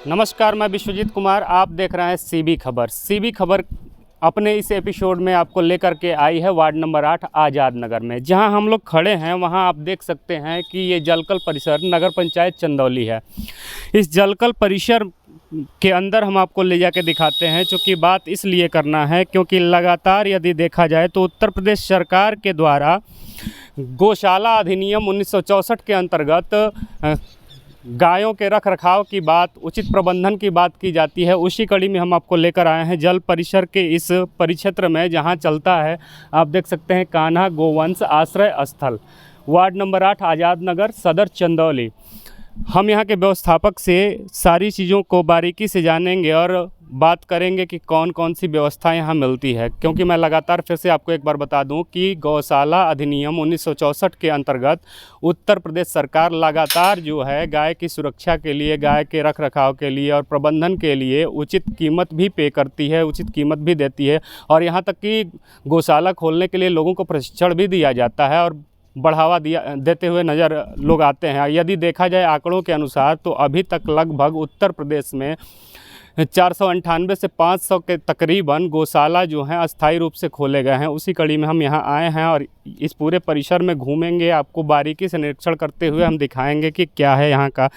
नमस्कार, मैं विश्वजीत कुमार। आप देख रहे हैं सीबी खबर। सीबी खबर अपने इस एपिसोड में आपको लेकर के आई है वार्ड नंबर 8 आज़ाद नगर में। जहां हम लोग खड़े हैं वहां आप देख सकते हैं कि ये जलकल परिसर नगर पंचायत चंदौली है। इस जलकल परिसर के अंदर हम आपको ले जाके दिखाते हैं, चूँकि बात इसलिए करना है क्योंकि लगातार यदि देखा जाए तो उत्तर प्रदेश सरकार के द्वारा गौशाला अधिनियम 1964 के अंतर्गत गायों के रख रखाव की बात, उचित प्रबंधन की बात की जाती है। उसी कड़ी में हम आपको लेकर आए हैं जल परिसर के इस परिक्षेत्र में, जहां चलता है आप देख सकते हैं कान्हा गोवंश आश्रय स्थल, वार्ड नंबर 8 आज़ाद नगर, सदर चंदौली। हम यहां के व्यवस्थापक से सारी चीज़ों को बारीकी से जानेंगे और बात करेंगे कि कौन कौन सी व्यवस्था यहाँ मिलती है। क्योंकि मैं लगातार फिर से आपको एक बार बता दूं कि गौशाला अधिनियम 1964 के अंतर्गत उत्तर प्रदेश सरकार लगातार जो है गाय की सुरक्षा के लिए, गाय के रख रखाव के लिए और प्रबंधन के लिए उचित कीमत भी पे करती है, उचित कीमत भी देती है। और यहाँ तक कि गौशाला खोलने के लिए लोगों को प्रशिक्षण भी दिया जाता है और बढ़ावा देते हुए नज़र लोग आते हैं। यदि देखा जाए आंकड़ों के अनुसार तो अभी तक लगभग उत्तर प्रदेश में 498 से 500 के तकरीबन गौशाला जो हैं अस्थायी रूप से खोले गए हैं। उसी कड़ी में हम यहाँ आए हैं और इस पूरे परिसर में घूमेंगे, आपको बारीकी से निरीक्षण करते हुए हम दिखाएंगे कि क्या है यहाँ का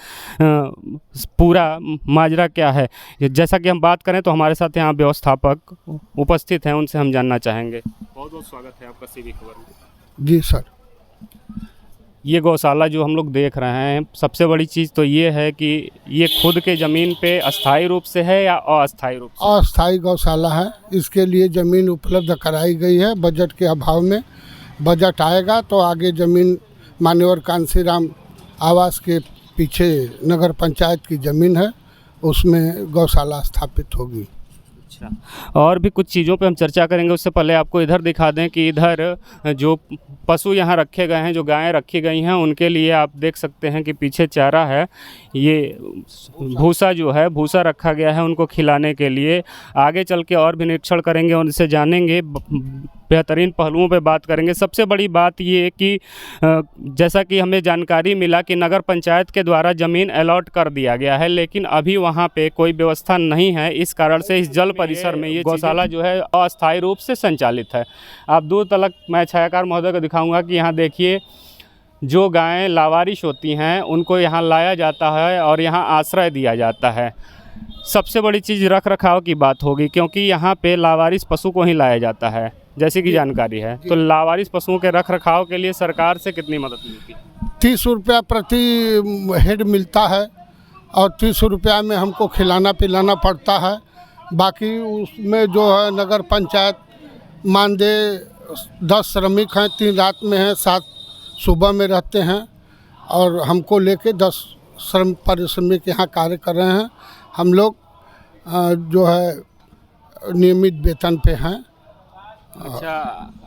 पूरा माजरा क्या है। जैसा कि हम बात करें तो हमारे साथ यहाँ व्यवस्थापक उपस्थित हैं, उनसे हम जानना चाहेंगे। बहुत बहुत स्वागत है आपका सीबी खबर में। जी सर। ये गौशाला जो हम लोग देख रहे हैं, सबसे बड़ी चीज़ तो ये है कि ये खुद के ज़मीन पे अस्थायी रूप से है या अस्थायी रूप से? अस्थायी गौशाला है। इसके लिए ज़मीन उपलब्ध कराई गई है। बजट के अभाव में बजट आएगा तो आगे ज़मीन मान्यवर कांसीराम आवास के पीछे नगर पंचायत की ज़मीन है, उसमें गौशाला स्थापित होगी। और भी कुछ चीज़ों पे हम चर्चा करेंगे। उससे पहले आपको इधर दिखा दें कि इधर जो पशु यहाँ रखे गए हैं, जो गायें रखी गई हैं, उनके लिए आप देख सकते हैं कि पीछे चारा है। ये भूसा जो है, भूसा रखा गया है उनको खिलाने के लिए। आगे चल के और भी निरीक्षण करेंगे, उनसे जानेंगे, बेहतरीन पहलुओं पे बात करेंगे। सबसे बड़ी बात ये कि जैसा कि हमें जानकारी मिला कि नगर पंचायत के द्वारा ज़मीन अलॉट कर दिया गया है, लेकिन अभी वहाँ पे कोई व्यवस्था नहीं है। इस कारण से इस जल परिसर में ये गौशाला जो है अस्थायी रूप से संचालित है। आप दूर तलक मैं छायाकार महोदय को दिखाऊंगा कि यहाँ देखिए, जो गायें लावारिश होती हैं उनको यहाँ लाया जाता है और यहाँ आश्रय दिया जाता है। सबसे बड़ी चीज़ रख रखाव की बात होगी, क्योंकि यहाँ पे लावारिस पशु को ही लाया जाता है, जैसे कि जानकारी है। तो लावारिस पशुओं के रख रखाव के लिए सरकार से कितनी मदद मिलती है? 30 रुपया प्रति हेड मिलता है और 30 रुपया में हमको खिलाना पिलाना पड़ता है। बाकी उसमें जो है नगर पंचायत मानदेय 10 श्रमिक हैं, 3 रात में हैं, 7 सुबह में रहते हैं और हमको लेके 10 श्रमिक यहाँ कार्य कर रहे हैं। हम लोग जो है नियमित वेतन पे हैं। अच्छा,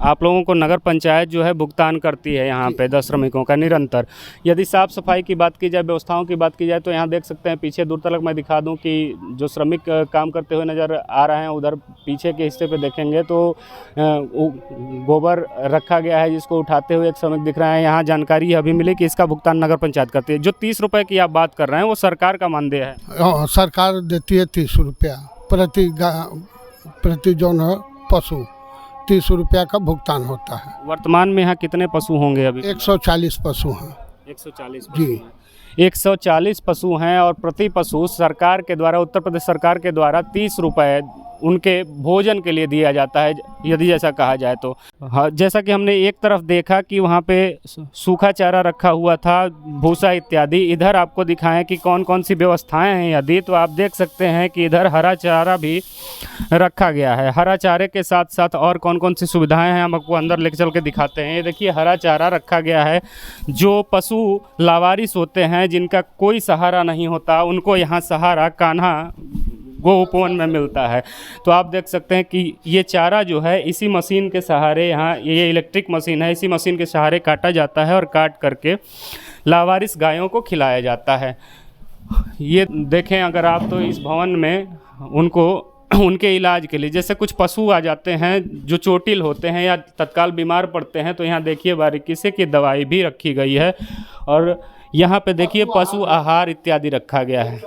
आप लोगों को नगर पंचायत जो है भुगतान करती है यहाँ पे 10 श्रमिकों का निरंतर। यदि साफ़ सफाई की बात की जाए, व्यवस्थाओं की बात की जाए, तो यहाँ देख सकते हैं पीछे दूर तक मैं दिखा दूँ कि जो श्रमिक काम करते हुए नज़र आ रहे हैं, उधर पीछे के हिस्से पे देखेंगे तो गोबर रखा गया है, जिसको उठाते हुए एक श्रमिक दिख रहा है। यहाँ जानकारी अभी मिली कि इसका भुगतान नगर पंचायत करती है। जो 30 रुपये की आप बात कर रहे हैं वो सरकार का मानदेय है? सरकार देती है 30 रुपया प्रति जौन है पशु, 30 रुपया का भुगतान होता है। वर्तमान में यहाँ कितने पशु होंगे अभी? 140 पशु हैं। 140 जी। 140 पशु हैं और प्रति पशु सरकार के द्वारा, उत्तर प्रदेश सरकार के द्वारा 30 रुपये उनके भोजन के लिए दिया जाता है, यदि ऐसा कहा जाए तो। हाँ, जैसा कि हमने एक तरफ देखा कि वहाँ पे सूखा चारा रखा हुआ था, भूसा इत्यादि। इधर आपको दिखाएं कि कौन कौन सी व्यवस्थाएं हैं यदि, तो आप देख सकते हैं कि इधर हरा चारा भी रखा गया है। हरा चारे के साथ साथ और कौन कौन सी सुविधाएं हैं हम आपको अंदर लेकर चल के दिखाते हैं। ये देखिए, हरा चारा रखा गया है। जो पशु लावारिस होते हैं, जिनका कोई सहारा नहीं होता, उनको यहाँ सहारा कान्हा गो उपवन में मिलता है। तो आप देख सकते हैं कि ये चारा जो है इसी मशीन के सहारे, यहाँ ये इलेक्ट्रिक मशीन है, इसी मशीन के सहारे काटा जाता है और काट करके लावारिस गायों को खिलाया जाता है। ये देखें अगर आप, तो इस भवन में उनको उनके इलाज के लिए, जैसे कुछ पशु आ जाते हैं जो चोटिल होते हैं या तत्काल बीमार पड़ते हैं, तो यहाँ देखिए बारीकी से कि दवाई भी रखी गई है। और यहाँ पे देखिए पशु आहार इत्यादि रखा गया है।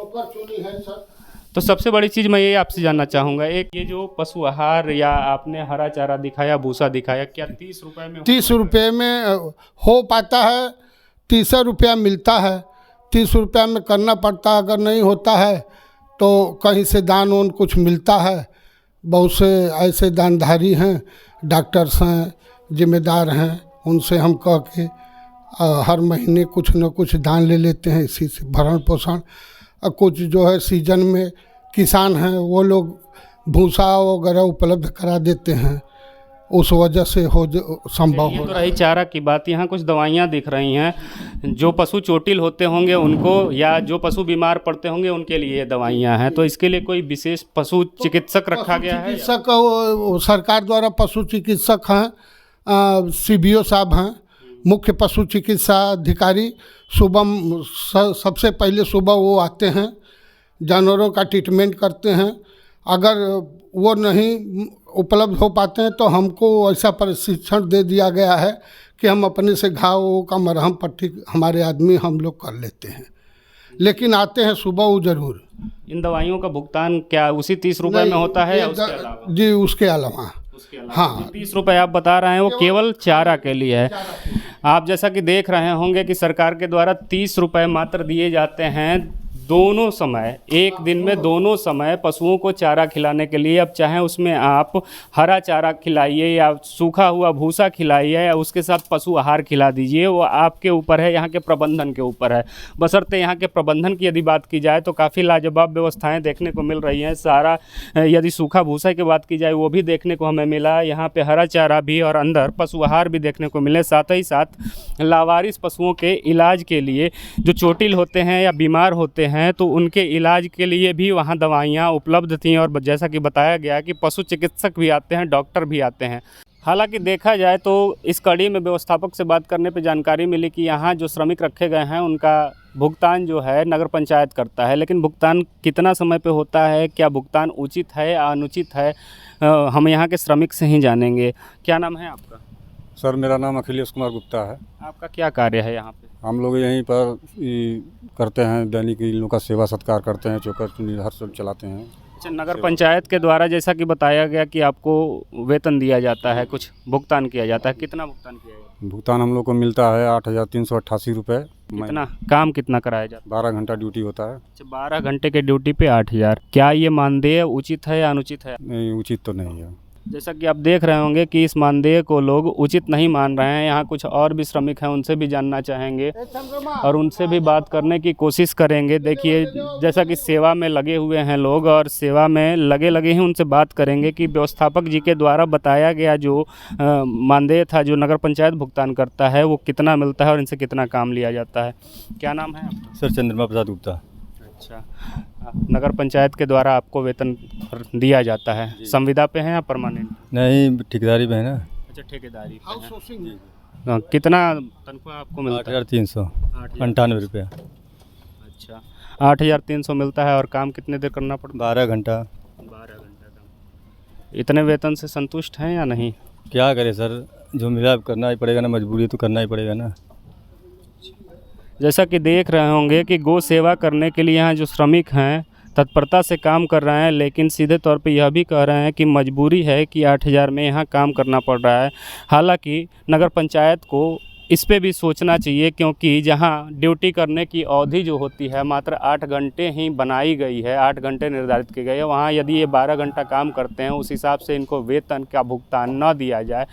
तो सबसे बड़ी चीज़ मैं ये आपसे जानना चाहूँगा, एक ये जो पशु आहार या आपने हरा चारा दिखाया, भूसा दिखाया, क्या 30 रुपए में 30 रुपये में हो पाता है? 30 रुपया मिलता है, 30 रुपया में करना पड़ता है। अगर नहीं होता है तो कहीं से दान वान कुछ मिलता है। बहुत से ऐसे दानधारी हैं, डॉक्टर्स हैं, जिम्मेदार हैं, उनसे हम कह के हर महीने कुछ न कुछ दान ले लेते हैं, इसी से भरण पोषण। कुछ जो है सीजन में किसान हैं वो लोग भूसा वगैरह उपलब्ध करा देते हैं, उस वजह से संभव ये हो। तो रही चारा की बात। यहाँ कुछ दवाइयाँ दिख रही हैं, जो पशु चोटिल होते होंगे उनको या जो पशु बीमार पड़ते होंगे उनके लिए दवाइयाँ हैं। तो इसके लिए कोई विशेष पशु चिकित्सक रखा गया है? चिकित्सक सरकार द्वारा पशु चिकित्सक हैं, CBO साहब हैं, मुख्य पशु चिकित्सा अधिकारी। सुबह सबसे पहले सुबह वो आते हैं, जानवरों का ट्रीटमेंट करते हैं। अगर वो नहीं उपलब्ध हो पाते हैं तो हमको ऐसा प्रशिक्षण दे दिया गया है कि हम अपने से घाव का मरहम पट्टी हमारे आदमी हम लोग कर लेते हैं, लेकिन आते हैं सुबह वो ज़रूर। इन दवाइयों का भुगतान क्या उसी 30 रुपए में होता है या उसके अलावा? जी उसके अलावा। हाँ, 30 रुपए आप बता रहे हैं वो केवल चारा के लिए है। आप जैसा कि देख रहे होंगे कि सरकार के द्वारा 30 रुपए मात्र दिए जाते हैं दोनों समय, एक दिन में दोनों समय पशुओं को चारा खिलाने के लिए। अब चाहे उसमें आप हरा चारा खिलाइए या सूखा हुआ भूसा खिलाइए या उसके साथ पशु आहार खिला दीजिए, वो आपके ऊपर है, यहाँ के प्रबंधन के ऊपर है। बशर्ते यहाँ के प्रबंधन की यदि बात की जाए तो काफ़ी लाजवाब व्यवस्थाएं देखने को मिल रही हैं। सारा यदि सूखा भूसा की बात की जाए वो भी देखने को हमें मिला, यहाँ पे हरा चारा भी और अंदर पशु आहार भी देखने को मिले। साथ ही साथ लावारिस पशुओं के इलाज के लिए, जो चोटिल होते हैं या बीमार होते हैं तो उनके इलाज के लिए भी वहाँ दवाइयाँ उपलब्ध थीं। और जैसा कि बताया गया कि पशु चिकित्सक भी आते हैं, डॉक्टर भी आते हैं। हालांकि देखा जाए तो इस कड़ी में व्यवस्थापक से बात करने पे जानकारी मिली कि यहाँ जो श्रमिक रखे गए हैं उनका भुगतान जो है नगर पंचायत करता है, लेकिन भुगतान कितना समय पे होता है, क्या भुगतान उचित है या अनुचित है, हम यहाँ के श्रमिक से ही जानेंगे। क्या नाम है आपका? सर मेरा नाम अखिलेश कुमार गुप्ता है। आपका क्या कार्य है यहाँ पे? हम लोग यहीं पर करते हैं, दैनिक इन लोगों का सेवा सत्कार करते हैं, चोकर चुनी हर सब चलाते हैं। अच्छा, नगर पंचायत के द्वारा जैसा कि बताया गया कि आपको वेतन दिया जाता है, कुछ भुगतान किया जाता है, कितना भुगतान किया जाता है? भुगतान हम लोग को मिलता है 8,388 रुपये। कितना काम कितना कराया जाता है? 12 घंटा ड्यूटी होता है। अच्छा, 12 घंटे के ड्यूटी पे 8,000। क्या ये मानदेय उचित है या अनुचित है? नहीं, उचित तो नहीं है। जैसा कि आप देख रहे होंगे कि इस मानदेय को लोग उचित नहीं मान रहे हैं। यहाँ कुछ और भी श्रमिक हैं, उनसे भी जानना चाहेंगे और उनसे भी बात करने की कोशिश करेंगे। देखिए जैसा कि सेवा में लगे हुए हैं लोग और सेवा में लगे ही उनसे बात करेंगे कि व्यवस्थापक जी के द्वारा बताया गया जो मानदेय था, जो नगर पंचायत भुगतान करता है, वो कितना मिलता है और इनसे कितना काम लिया जाता है। क्या नाम है आपका? सर चंद्रमा प्रसाद गुप्ता। अच्छा, नगर पंचायत के द्वारा आपको वेतन दिया जाता है, संविदा पे है या परमानेंट? नहीं, ठेकेदारी में है ना। अच्छा, ठेकेदारी पे है। कितना तनख्वाह आपको मिलता है? 8,398 रुपया। अच्छा, 8,300 मिलता है और काम कितने देर करना पड़ता है? 12 घंटा। 12 घंटा काम। इतने वेतन से संतुष्ट हैं या नहीं? क्या करें सर, जो मिला करना ही पड़ेगा ना, मजबूरी तो करना ही पड़ेगा ना। जैसा कि देख रहे होंगे कि गौ सेवा करने के लिए यहाँ जो श्रमिक हैं तत्परता से काम कर रहे हैं, लेकिन सीधे तौर पे यह भी कह रहे हैं कि मजबूरी है कि 8,000 में यहाँ काम करना पड़ रहा है। हालांकि नगर पंचायत को इस पे भी सोचना चाहिए, क्योंकि जहाँ ड्यूटी करने की अवधि जो होती है मात्र 8 घंटे ही बनाई गई है, 8 घंटे निर्धारित किए गए हैं। वहाँ यदि ये 12 घंटा काम करते हैं, उस हिसाब से इनको वेतन का भुगतान न दिया जाए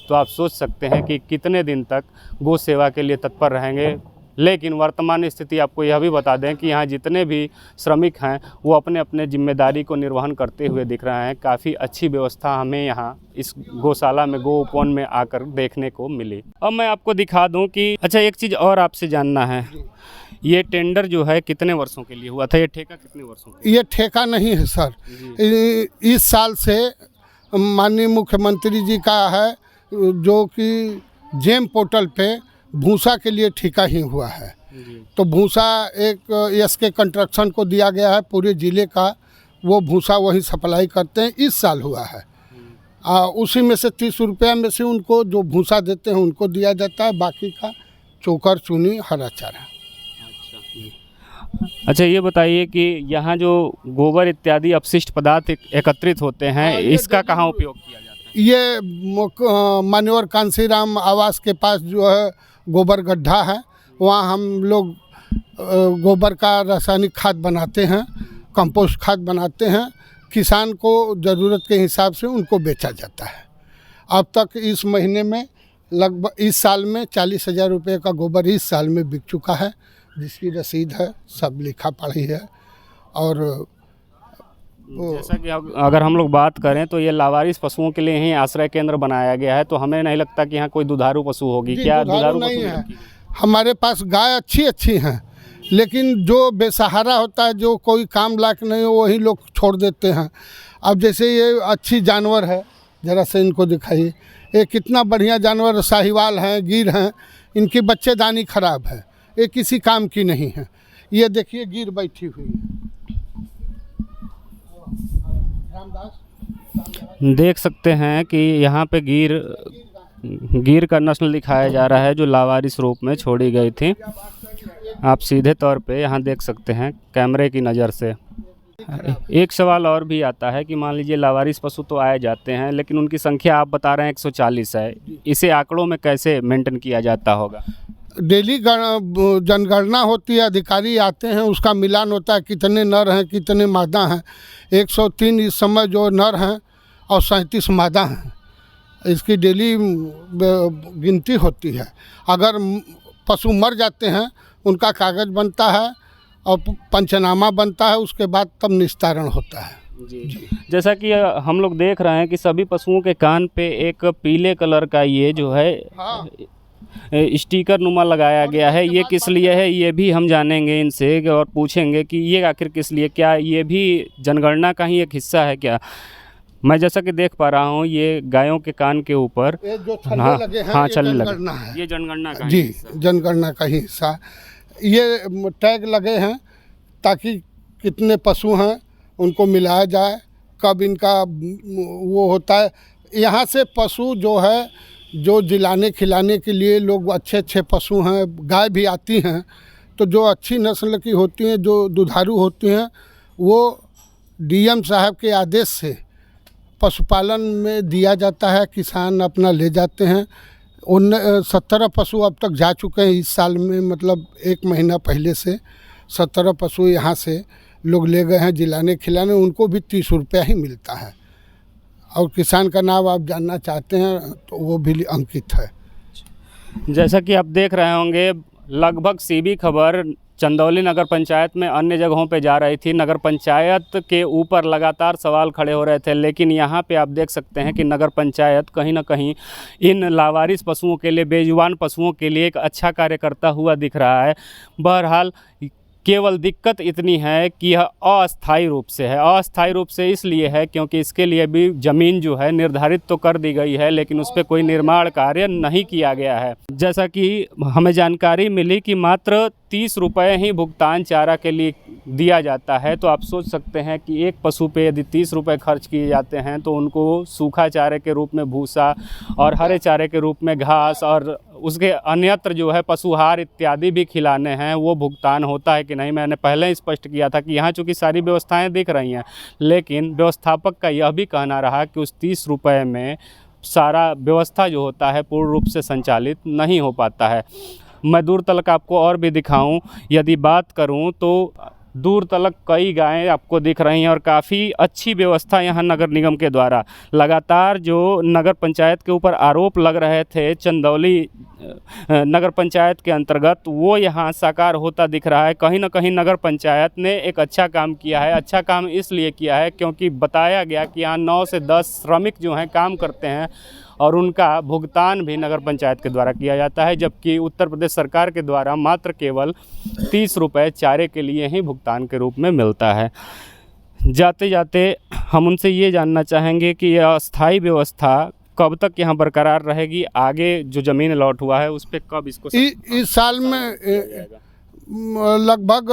तो आप सोच सकते हैं कि कितने दिन तक गौ सेवा के लिए तत्पर रहेंगे। लेकिन वर्तमान स्थिति आपको यह भी बता दें कि यहाँ जितने भी श्रमिक हैं वो अपने अपने जिम्मेदारी को निर्वहन करते हुए दिख रहे हैं। काफ़ी अच्छी व्यवस्था हमें यहाँ इस गौशाला में, गौ उपवन में आकर देखने को मिली। अब मैं आपको दिखा दूं कि अच्छा, एक चीज़ और आपसे जानना है, ये टेंडर जो है कितने वर्षों के लिए हुआ था? ये ठेका कितने वर्षों के लिए? ये ठेका नहीं है सर, इस साल से माननीय मुख्यमंत्री जी का है, जो कि जेम पोर्टल पे भूसा के लिए ठेका ही हुआ है। तो भूसा एक एसके कंस्ट्रक्शन को दिया गया है पूरे ज़िले का, वो भूसा वही सप्लाई करते हैं। इस साल हुआ है, उसी में से 30 रुपया में से उनको जो भूसा देते हैं उनको दिया जाता है, बाकी का चोकर चुनी हरा चारा। अच्छा, ये बताइए कि यहाँ जो गोबर इत्यादि अपशिष्ट पदार्थ एकत्रित होते हैं, हाँ, ये इसका कहाँ उपयोग किया जाता है? ये मान्यवर कांसीराम आवास के पास जो है गोबर गड्ढा है, वहाँ हम लोग गोबर का रासायनिक खाद बनाते हैं, कंपोस्ट खाद बनाते हैं। किसान को ज़रूरत के हिसाब से उनको बेचा जाता है। अब तक इस महीने में लगभग इस साल में 40,000 रुपये का गोबर इस साल में बिक चुका है, जिसकी रसीद है, सब लिखा पढ़ी है। और जैसा कि अगर हम लोग बात करें तो ये लावारिस पशुओं के लिए ही आश्रय केंद्र बनाया गया है, तो हमें नहीं लगता कि यहाँ कोई दुधारू पशु होगी। क्या दुधारू नहीं पशु है? हमारे पास गाय अच्छी हैं, लेकिन जो बेसहारा होता है, जो कोई काम लायक नहीं हो, वही लोग छोड़ देते हैं। अब जैसे ये अच्छी जानवर है, ज़रा से इनको दिखाइए, ये कितना बढ़िया जानवर, साहिवाल हैं, गिर हैं, इनकी बच्चेदानी खराब है, ये किसी काम की नहीं है। ये देखिए गिर बैठी हुई है। देख सकते हैं कि यहाँ पे गिर का नस्ल दिखाया जा रहा है, जो लावारिस रूप में छोड़ी गई थी। आप सीधे तौर पे यहाँ देख सकते हैं कैमरे की नज़र से। एक सवाल और भी आता है कि मान लीजिए लावारिस पशु तो आए जाते हैं, लेकिन उनकी संख्या आप बता रहे हैं 140 है। इसे आंकड़ों में कैसे मेंटेन किया जाता होगा? डेली जनगणना होती है, अधिकारी आते हैं, उसका मिलान होता है, कितने नर हैं, कितने मादा हैं। 103 इस समय जो नर हैं और 37 मादा हैं, इसकी डेली गिनती होती है। अगर पशु मर जाते हैं, उनका कागज़ बनता है और पंचनामा बनता है, उसके बाद तब निस्तारण होता है। जी। जैसा कि हम लोग देख रहे हैं कि सभी पशुओं के कान पे एक पीले कलर का ये जो है स्टिकर नुमा लगाया गया है। ये किस लिए है, ये भी हम जानेंगे इनसे और पूछेंगे कि ये आखिर किस लिए, क्या ये भी जनगणना का ही एक हिस्सा है क्या? मैं जैसा कि देख पा रहा हूँ, ये गायों के कान के ऊपर जो छल्ले लगे हैं, हाँ, ये छल्ले जनगणना लगे, है। ये जनगणना का जी, हिस्सा। जनगणना का ही हिस्सा। ये टैग लगे हैं ताकि कितने पशु हैं उनको मिलाया जाए, कब इनका वो होता है। यहाँ से पशु जो है, जो जिलाने खिलाने के लिए लोग अच्छे पशु हैं, गाय भी आती हैं, तो जो अच्छी नस्ल की होती हैं, जो दुधारू होती हैं, वो डीएम साहब के आदेश से पशुपालन में दिया जाता है। किसान अपना ले जाते हैं। 17 पशु अब तक जा चुके हैं इस साल में, मतलब 1 महीना पहले से 17 पशु यहाँ से लोग ले गए हैं जिलाने खिलाने। उनको भी 30 रुपया ही मिलता है। और किसान का नाम आप जानना चाहते हैं तो वो भी अंकित है। जैसा कि आप देख रहे होंगे, लगभग सीबी खबर चंदौली नगर पंचायत में अन्य जगहों पे जा रही थी। नगर पंचायत के ऊपर लगातार सवाल खड़े हो रहे थे, लेकिन यहाँ पे आप देख सकते हैं कि नगर पंचायत कहीं ना कहीं इन लावारिस पशुओं के लिए, बेजुबान पशुओं के लिए एक अच्छा कार्य करता हुआ दिख रहा है। बहरहाल केवल दिक्कत इतनी है कि यह अस्थायी रूप से है। अस्थायी रूप से इसलिए है क्योंकि इसके लिए भी ज़मीन जो है निर्धारित तो कर दी गई है, लेकिन उस पर कोई निर्माण कार्य नहीं किया गया है। जैसा कि हमें जानकारी मिली कि मात्र 30 रुपये ही भुगतान चारा के लिए दिया जाता है। तो आप सोच सकते हैं कि एक पशु पे यदि 30 रुपये खर्च किए जाते हैं, तो उनको सूखा चारे के रूप में भूसा और हरे चारे के रूप में घास और उसके अन्यत्र जो है पशुहार इत्यादि भी खिलाने हैं, वो भुगतान होता है कि नहीं। मैंने पहले ही स्पष्ट किया था कि यहाँ चूँकि सारी व्यवस्थाएं दिख रही हैं, लेकिन व्यवस्थापक का यह भी कहना रहा कि उस 30 रुपये में सारा व्यवस्था जो होता है पूर्ण रूप से संचालित नहीं हो पाता है। मैं दूर तलक आपको और भी दिखाऊं, यदि बात करूं तो दूर तलक कई गायें आपको दिख रही हैं और काफ़ी अच्छी व्यवस्था यहाँ नगर निगम के द्वारा। लगातार जो नगर पंचायत के ऊपर आरोप लग रहे थे चंदौली नगर पंचायत के अंतर्गत, वो यहाँ साकार होता दिख रहा है। कहीं ना कहीं नगर पंचायत ने एक अच्छा काम किया है। अच्छा काम इसलिए किया है क्योंकि बताया गया कि यहाँ 9 से 10 श्रमिक जो हैं काम करते हैं और उनका भुगतान भी नगर पंचायत के द्वारा किया जाता है, जबकि उत्तर प्रदेश सरकार के द्वारा मात्र केवल 30 रुपये चारे के लिए ही भुगतान के रूप में मिलता है। जाते जाते हम उनसे ये जानना चाहेंगे कि यह अस्थायी व्यवस्था कब तक यहाँ बरकरार रहेगी, आगे जो ज़मीन अलॉट हुआ है उस पर कब इसको इस साल में लगभग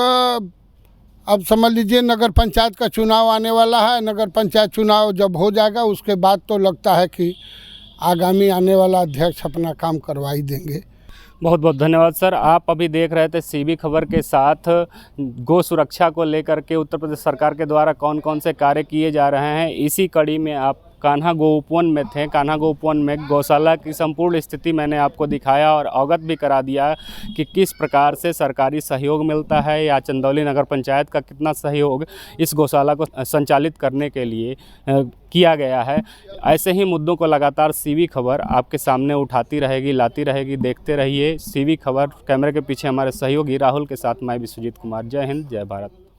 अब समझ लीजिए नगर पंचायत का चुनाव आने वाला है। नगर पंचायत चुनाव जब हो जाएगा उसके बाद तो लगता है कि आगामी आने वाला अध्यक्ष अपना काम करवा ही देंगे। बहुत बहुत धन्यवाद सर। आप अभी देख रहे थे सीबी खबर के साथ गौ सुरक्षा को लेकर के उत्तर प्रदेश सरकार के द्वारा कौन कौन से कार्य किए जा रहे हैं। इसी कड़ी में आप कान्हा गौ उपवन में थे। कान्हा गौ उपवन में गौशाला की संपूर्ण स्थिति मैंने आपको दिखाया और अवगत भी करा दिया कि किस प्रकार से सरकारी सहयोग मिलता है या चंदौली नगर पंचायत का कितना सहयोग इस गौशाला को संचालित करने के लिए किया गया है। ऐसे ही मुद्दों को लगातार सीबी खबर आपके सामने उठाती रहेगी, लाती रहेगी। देखते रहिए सीबी खबर। कैमरे के पीछे हमारे सहयोगी राहुल के साथ मैं विश्वजीत कुमार। जय हिंद, जय भारत।